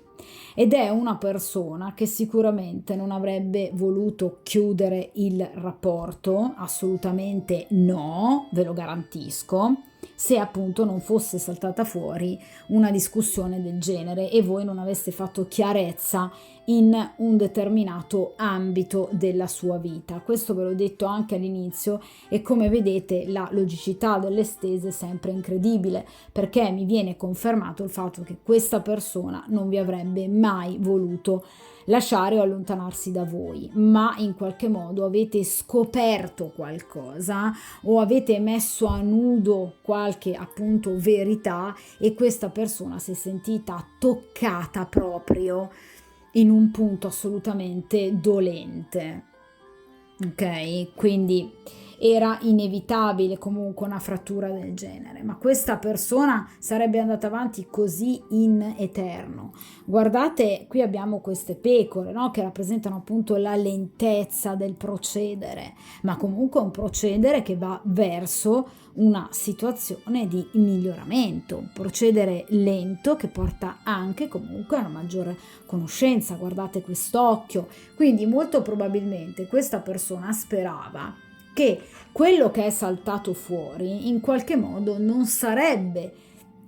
ed è una persona che sicuramente non avrebbe voluto chiudere il rapporto, assolutamente no, ve lo garantisco, se appunto non fosse saltata fuori una discussione del genere e voi non aveste fatto chiarezza in un determinato ambito della sua vita. Questo ve l'ho detto anche all'inizio e come vedete la logicità delle stese è sempre incredibile, perché mi viene confermato il fatto che questa persona non vi avrebbe mai voluto lasciare o allontanarsi da voi, ma in qualche modo avete scoperto qualcosa o avete messo a nudo qualche appunto verità e questa persona si è sentita toccata proprio in un punto assolutamente dolente. Ok, quindi era inevitabile comunque una frattura del genere, ma questa persona sarebbe andata avanti così in eterno. Guardate, qui abbiamo queste pecore, no? Che rappresentano appunto la lentezza del procedere, ma comunque un procedere che va verso una situazione di miglioramento, un procedere lento che porta anche comunque a una maggiore conoscenza. Guardate quest'occhio, quindi molto probabilmente questa persona sperava che quello che è saltato fuori in qualche modo non sarebbe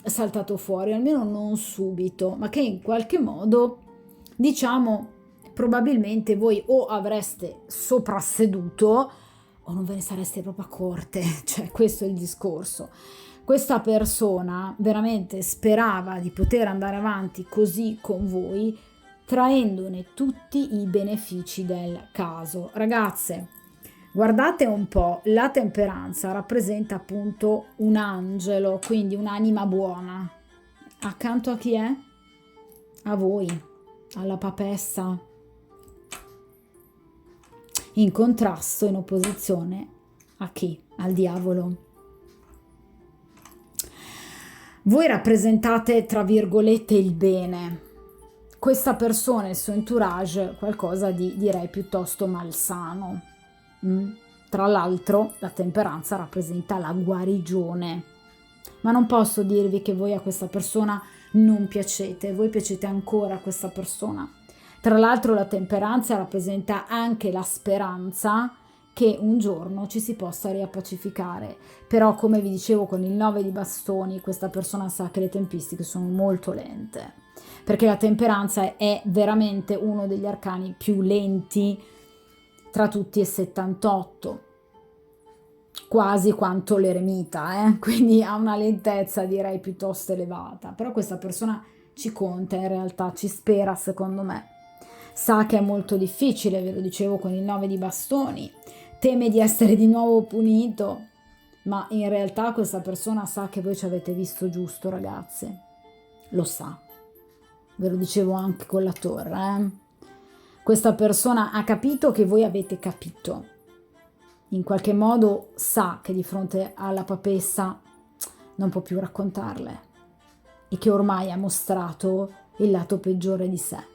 saltato fuori, almeno non subito, ma che in qualche modo, diciamo, probabilmente voi o avreste soprasseduto o non ve ne sareste proprio accorte, cioè questo è il discorso. Questa persona veramente sperava di poter andare avanti così con voi, traendone tutti i benefici del caso. Ragazze, guardate un po', la temperanza rappresenta appunto un angelo, quindi un'anima buona. Accanto a chi è? A voi, alla papessa. In contrasto, in opposizione a chi? Al diavolo. Voi rappresentate, tra virgolette, il bene. Questa persona, il suo entourage, qualcosa di, direi, piuttosto malsano. Tra l'altro, la temperanza rappresenta la guarigione. Ma non posso dirvi che voi a questa persona non piacete, voi piacete ancora a questa persona. Tra l'altro la temperanza rappresenta anche la speranza che un giorno ci si possa riappacificare. Però, come vi dicevo, con il 9 di bastoni questa persona sa che le tempistiche sono molto lente, perché la temperanza è veramente uno degli arcani più lenti tra tutti e 78, quasi quanto l'eremita, quindi ha una lentezza direi piuttosto elevata. Però questa persona ci conta, in realtà ci spera, secondo me. Sa che è molto difficile, ve lo dicevo con il 9 di bastoni, teme di essere di nuovo punito, ma in realtà questa persona sa che voi ci avete visto giusto, ragazzi, lo sa, ve lo dicevo anche con la torre. Questa persona ha capito che voi avete capito, in qualche modo sa che di fronte alla papessa non può più raccontarle e che ormai ha mostrato il lato peggiore di sé.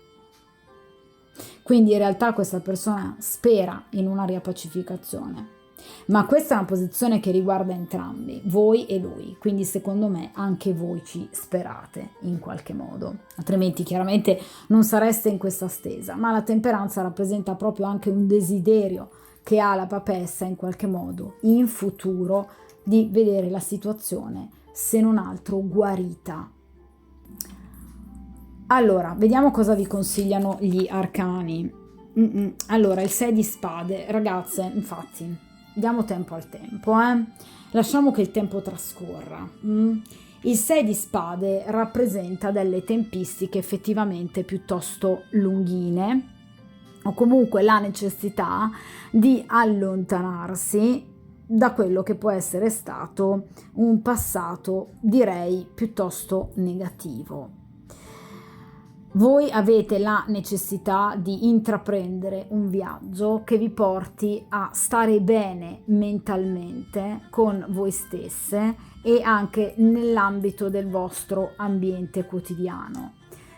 Quindi in realtà questa persona spera in una riappacificazione, ma questa è una posizione che riguarda entrambi, voi e lui, quindi secondo me anche voi ci sperate in qualche modo, altrimenti chiaramente non sareste in questa stesa. Ma la temperanza rappresenta proprio anche un desiderio che ha la papessa in qualche modo in futuro di vedere la situazione, se non altro, guarita. Allora, vediamo cosa vi consigliano gli arcani. Allora, il 6 di spade, ragazze, infatti, diamo tempo al tempo, lasciamo che il tempo trascorra. Il 6 di spade rappresenta delle tempistiche effettivamente piuttosto lunghine, o comunque la necessità di allontanarsi da quello che può essere stato un passato, direi, piuttosto negativo. Voi avete la necessità di intraprendere un viaggio che vi porti a stare bene mentalmente con voi stesse e anche nell'ambito del vostro ambiente quotidiano,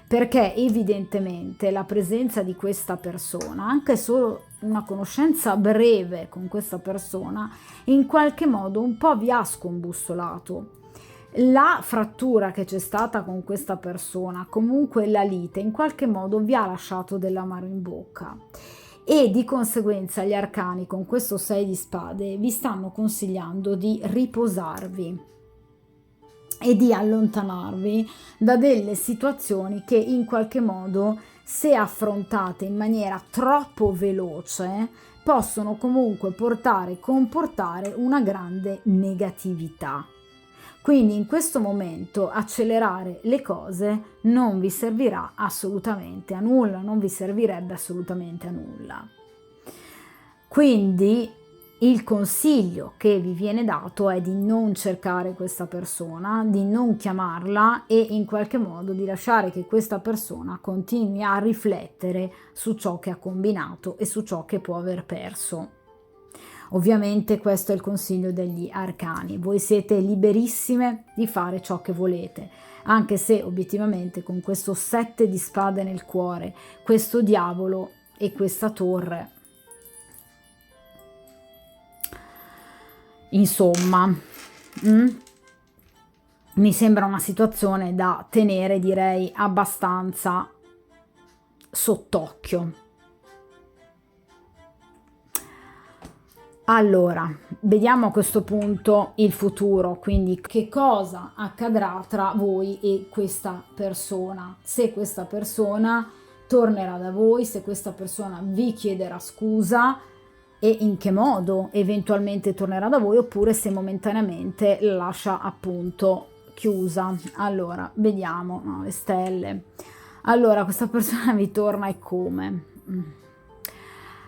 perché evidentemente la presenza di questa persona, anche solo una conoscenza breve con questa persona, in qualche modo un po' vi ha scombussolato. La frattura che c'è stata con questa persona, comunque la lite, in qualche modo vi ha lasciato dell'amaro in bocca, e di conseguenza gli arcani con questo 6 di spade vi stanno consigliando di riposarvi e di allontanarvi da delle situazioni che in qualche modo, se affrontate in maniera troppo veloce, possono comunque comportare una grande negatività. Quindi in questo momento accelerare le cose non vi servirà assolutamente a nulla, non vi servirebbe assolutamente a nulla. Quindi il consiglio che vi viene dato è di non cercare questa persona, di non chiamarla e in qualche modo di lasciare che questa persona continui a riflettere su ciò che ha combinato e su ciò che può aver perso. Ovviamente questo è il consiglio degli arcani, voi siete liberissime di fare ciò che volete, anche se obiettivamente con questo 7 di spade nel cuore, questo diavolo e questa torre, insomma, mi sembra una situazione da tenere, direi, abbastanza sott'occhio. Allora, vediamo a questo punto il futuro, quindi che cosa accadrà tra voi e questa persona, se questa persona tornerà da voi, se questa persona vi chiederà scusa e in che modo eventualmente tornerà da voi, oppure se momentaneamente la lascia appunto chiusa. Allora, vediamo, le stelle. Allora, questa persona vi torna e come?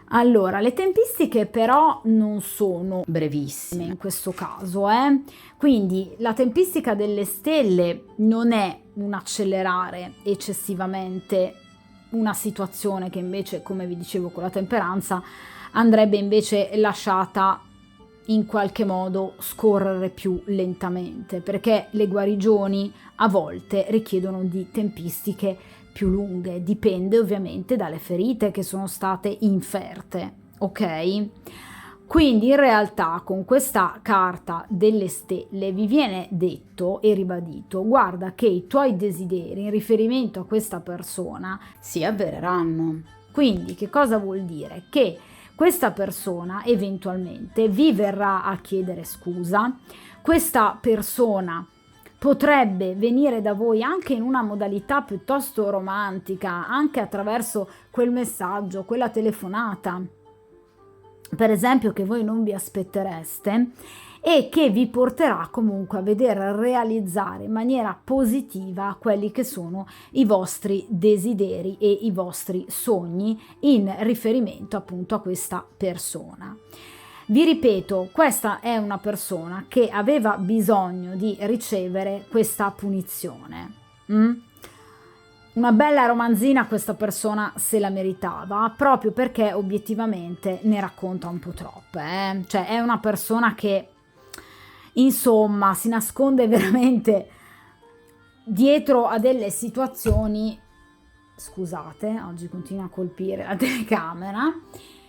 Allora, le tempistiche però non sono brevissime in questo caso, quindi la tempistica delle stelle non è un accelerare eccessivamente una situazione che invece, come vi dicevo con la temperanza, andrebbe invece lasciata in qualche modo scorrere più lentamente, perché le guarigioni a volte richiedono di tempistiche più lunghe, dipende ovviamente dalle ferite che sono state inferte, ok? Quindi in realtà con questa carta delle stelle vi viene detto e ribadito: guarda che i tuoi desideri in riferimento a questa persona si avvereranno. Quindi che cosa vuol dire? Che questa persona eventualmente vi verrà a chiedere scusa, questa persona potrebbe venire da voi anche in una modalità piuttosto romantica, anche attraverso quel messaggio, quella telefonata, per esempio, che voi non vi aspettereste e che vi porterà comunque a vedere realizzare in maniera positiva quelli che sono i vostri desideri e i vostri sogni in riferimento appunto a questa persona. Vi ripeto, questa è una persona che aveva bisogno di ricevere questa punizione. Una bella romanzina questa persona se la meritava, proprio perché obiettivamente ne racconta un po' troppe. Cioè è una persona che, insomma, si nasconde veramente dietro a delle situazioni. Scusate, oggi continua a colpire la telecamera.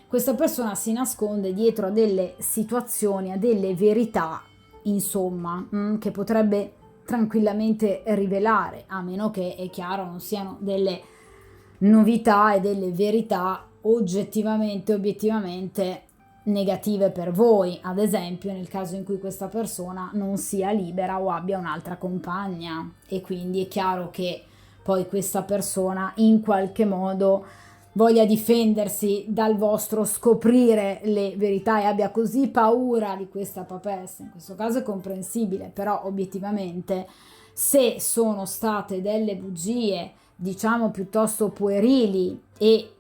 Questa persona si nasconde dietro a delle situazioni, a delle verità, insomma, che potrebbe tranquillamente rivelare, a meno che, è chiaro, non siano delle novità e delle verità obiettivamente negative per voi, ad esempio nel caso in cui questa persona non sia libera o abbia un'altra compagna, e quindi è chiaro che poi questa persona in qualche modo voglia difendersi dal vostro scoprire le verità e abbia così paura di questa papessa. In questo caso è comprensibile, però obiettivamente se sono state delle bugie, diciamo piuttosto puerili e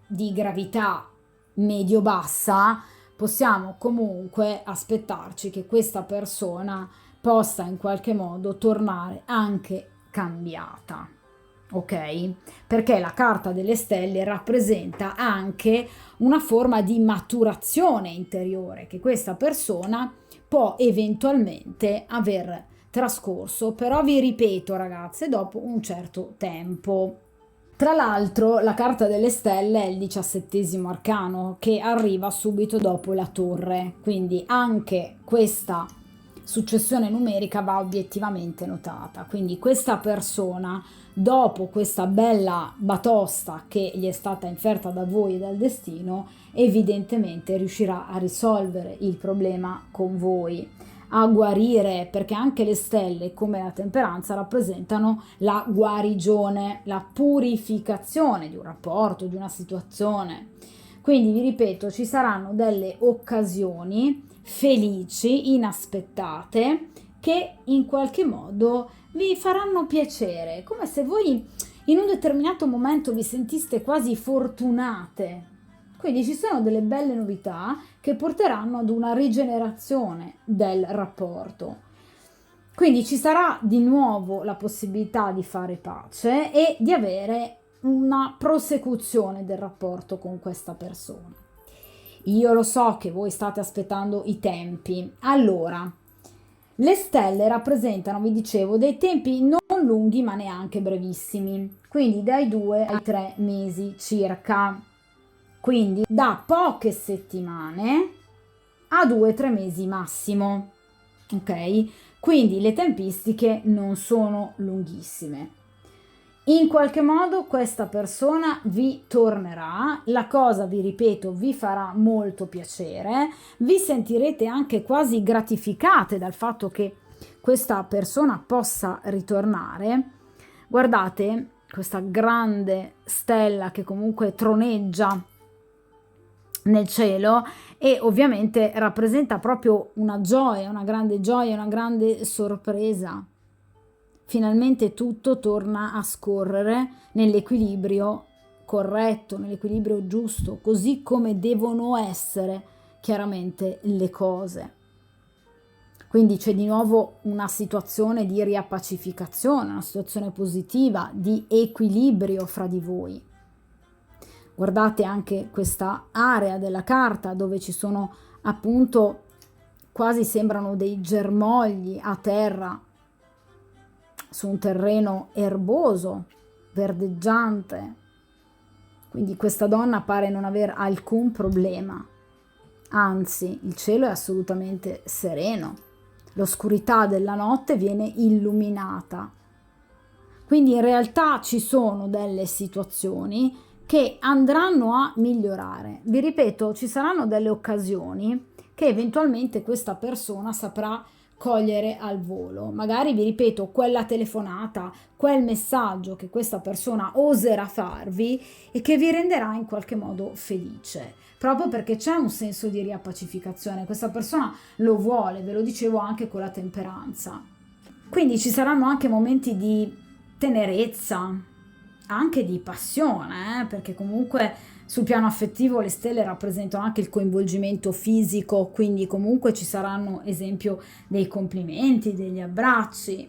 di gravità medio-bassa, possiamo comunque aspettarci che questa persona possa in qualche modo tornare anche cambiata. Ok? Perché la carta delle stelle rappresenta anche una forma di maturazione interiore che questa persona può eventualmente aver trascorso, però vi ripeto ragazze, dopo un certo tempo. Tra l'altro la carta delle stelle è il 17° arcano che arriva subito dopo la torre, quindi anche questa successione numerica va obiettivamente notata. Quindi questa persona, dopo questa bella batosta che gli è stata inferta da voi e dal destino, evidentemente riuscirà a risolvere il problema con voi, a guarire, perché anche le stelle, come la temperanza, rappresentano la guarigione, la purificazione di un rapporto, di una situazione. Quindi vi ripeto, ci saranno delle occasioni felici, inaspettate, che in qualche modo vi faranno piacere, come se voi in un determinato momento vi sentiste quasi fortunate. Quindi ci sono delle belle novità che porteranno ad una rigenerazione del rapporto. Quindi ci sarà di nuovo la possibilità di fare pace e di avere una prosecuzione del rapporto con questa persona. Io lo so che voi state aspettando i tempi. Allora, le stelle rappresentano, vi dicevo, dei tempi non lunghi ma neanche brevissimi, quindi dai 2 ai 3 mesi circa. Quindi da poche settimane a 2-3 mesi massimo, ok? Quindi le tempistiche non sono lunghissime. In qualche modo questa persona vi tornerà, la cosa, vi ripeto, vi farà molto piacere, vi sentirete anche quasi gratificate dal fatto che questa persona possa ritornare. Guardate questa grande stella che comunque troneggia nel cielo e ovviamente rappresenta proprio una gioia, una grande sorpresa. Finalmente tutto torna a scorrere nell'equilibrio corretto, nell'equilibrio giusto, così come devono essere chiaramente le cose. Quindi c'è di nuovo una situazione di riappacificazione, una situazione positiva, di equilibrio fra di voi. Guardate anche questa area della carta dove ci sono appunto quasi sembrano dei germogli a terra su un terreno erboso, verdeggiante. Quindi questa donna pare non aver alcun problema, anzi il cielo è assolutamente sereno, l'oscurità della notte viene illuminata. Quindi in realtà ci sono delle situazioni che andranno a migliorare. Vi ripeto, ci saranno delle occasioni che eventualmente questa persona saprà cogliere al volo. Magari, vi ripeto, quella telefonata, quel messaggio che questa persona oserà farvi e che vi renderà in qualche modo felice, proprio perché c'è un senso di riappacificazione. Questa persona lo vuole, ve lo dicevo anche con la temperanza. Quindi ci saranno anche momenti di tenerezza, anche di passione, perché comunque sul piano affettivo le stelle rappresentano anche il coinvolgimento fisico, quindi comunque ci saranno, esempio, dei complimenti, degli abbracci.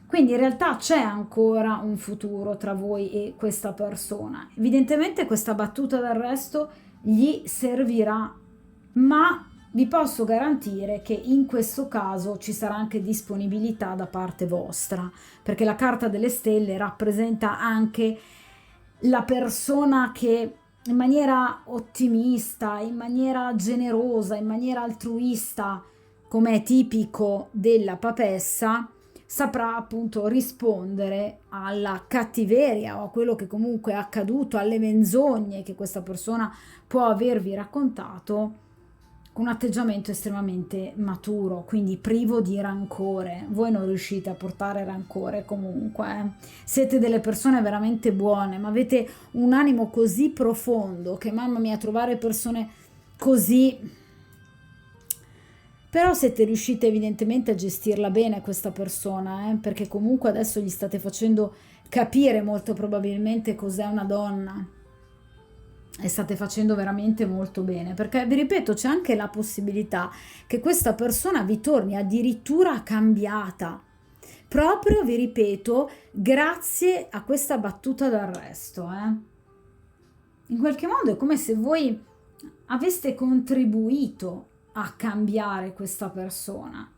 Quindi in realtà c'è ancora un futuro tra voi e questa persona. Evidentemente questa battuta d'arresto gli servirà, ma vi posso garantire che in questo caso ci sarà anche disponibilità da parte vostra, perché la carta delle stelle rappresenta anche la persona che in maniera ottimista, in maniera generosa, in maniera altruista, come è tipico della papessa, saprà appunto rispondere alla cattiveria o a quello che comunque è accaduto, alle menzogne che questa persona può avervi raccontato, con un atteggiamento estremamente maturo, quindi privo di rancore. Voi non riuscite a portare rancore comunque. Siete delle persone veramente buone, ma avete un animo così profondo che, mamma mia, trovare persone così... Però siete riuscite evidentemente a gestirla bene questa persona, perché comunque adesso gli state facendo capire molto probabilmente cos'è una donna. E state facendo veramente molto bene, perché vi ripeto, c'è anche la possibilità che questa persona vi torni addirittura cambiata, proprio, vi ripeto, grazie a questa battuta d'arresto. In qualche modo è come se voi aveste contribuito a cambiare questa persona.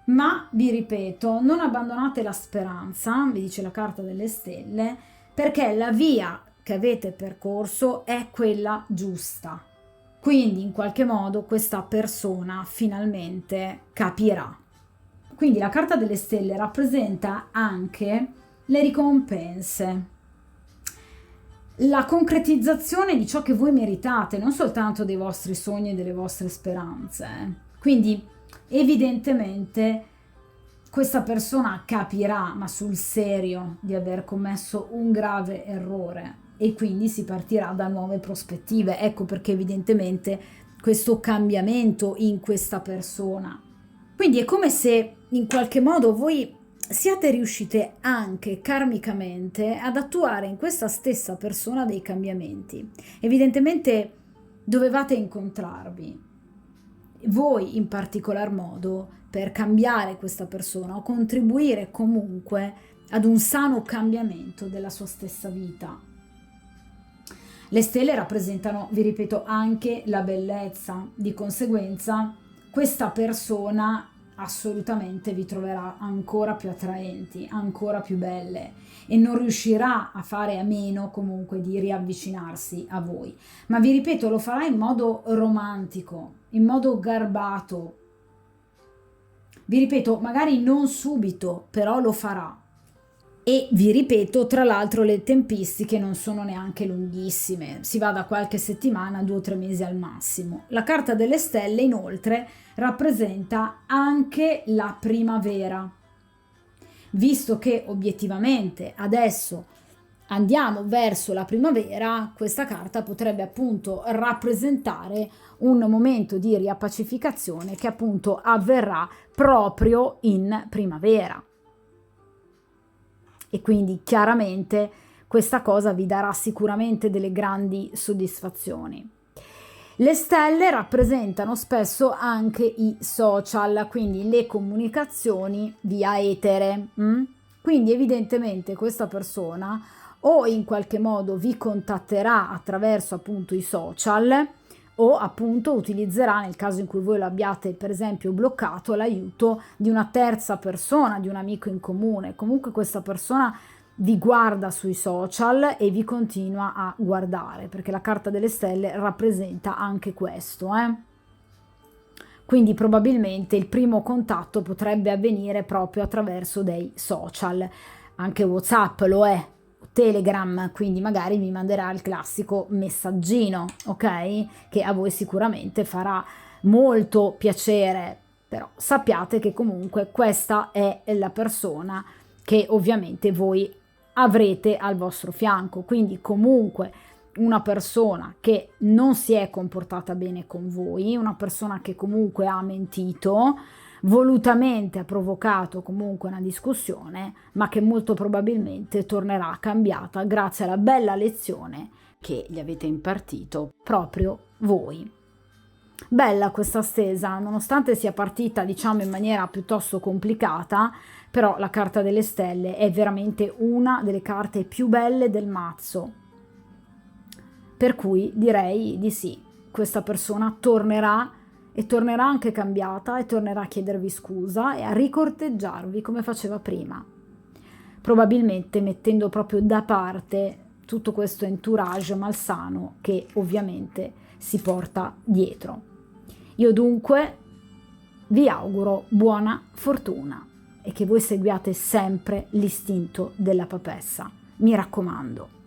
Ma vi ripeto, non abbandonate la speranza, vi dice la carta delle stelle, perché la via che avete percorso è quella giusta. Quindi in qualche modo questa persona finalmente capirà. Quindi la carta delle stelle rappresenta anche le ricompense, la concretizzazione di ciò che voi meritate, non soltanto dei vostri sogni e delle vostre speranze. Quindi evidentemente questa persona capirà, ma sul serio, di aver commesso un grave errore, e quindi si partirà da nuove prospettive. Ecco perché evidentemente questo cambiamento in questa persona. Quindi è come se in qualche modo voi siate riuscite anche karmicamente ad attuare in questa stessa persona dei cambiamenti. Evidentemente dovevate incontrarvi, voi in particolar modo, per cambiare questa persona o contribuire comunque ad un sano cambiamento della sua stessa vita. Le stelle rappresentano, vi ripeto, anche la bellezza, di conseguenza questa persona assolutamente vi troverà ancora più attraenti, ancora più belle, e non riuscirà a fare a meno comunque di riavvicinarsi a voi. Ma vi ripeto, lo farà in modo romantico, in modo garbato. Vi ripeto, magari non subito, però lo farà. E vi ripeto, tra l'altro le tempistiche non sono neanche lunghissime, si va da qualche settimana, 2 o 3 mesi al massimo. La carta delle stelle inoltre rappresenta anche la primavera, visto che obiettivamente adesso andiamo verso la primavera, questa carta potrebbe appunto rappresentare un momento di riappacificazione che appunto avverrà proprio in primavera. E quindi chiaramente questa cosa vi darà sicuramente delle grandi soddisfazioni. Le stelle rappresentano spesso anche i social, quindi le comunicazioni via etere. Quindi evidentemente questa persona o in qualche modo vi contatterà attraverso appunto i social, o appunto utilizzerà, nel caso in cui voi lo abbiate per esempio bloccato, l'aiuto di una terza persona, di un amico in comune. Comunque questa persona vi guarda sui social e vi continua a guardare, perché la carta delle stelle rappresenta anche questo. Quindi probabilmente il primo contatto potrebbe avvenire proprio attraverso dei social. Anche WhatsApp lo è, Telegram, quindi magari mi manderà il classico messaggino, ok? Che a voi sicuramente farà molto piacere, però sappiate che comunque questa è la persona che ovviamente voi avrete al vostro fianco, quindi comunque una persona che non si è comportata bene con voi, una persona che comunque ha mentito, volutamente ha provocato comunque una discussione, ma che molto probabilmente tornerà cambiata grazie alla bella lezione che gli avete impartito proprio voi. Bella questa stesa, nonostante sia partita diciamo in maniera piuttosto complicata, però la carta delle stelle è veramente una delle carte più belle del mazzo, per cui direi di sì, questa persona tornerà, e tornerà anche cambiata, e tornerà a chiedervi scusa e a ricorteggiarvi come faceva prima, probabilmente mettendo proprio da parte tutto questo entourage malsano che ovviamente si porta dietro. Io dunque vi auguro buona fortuna e che voi seguiate sempre l'istinto della papessa, mi raccomando.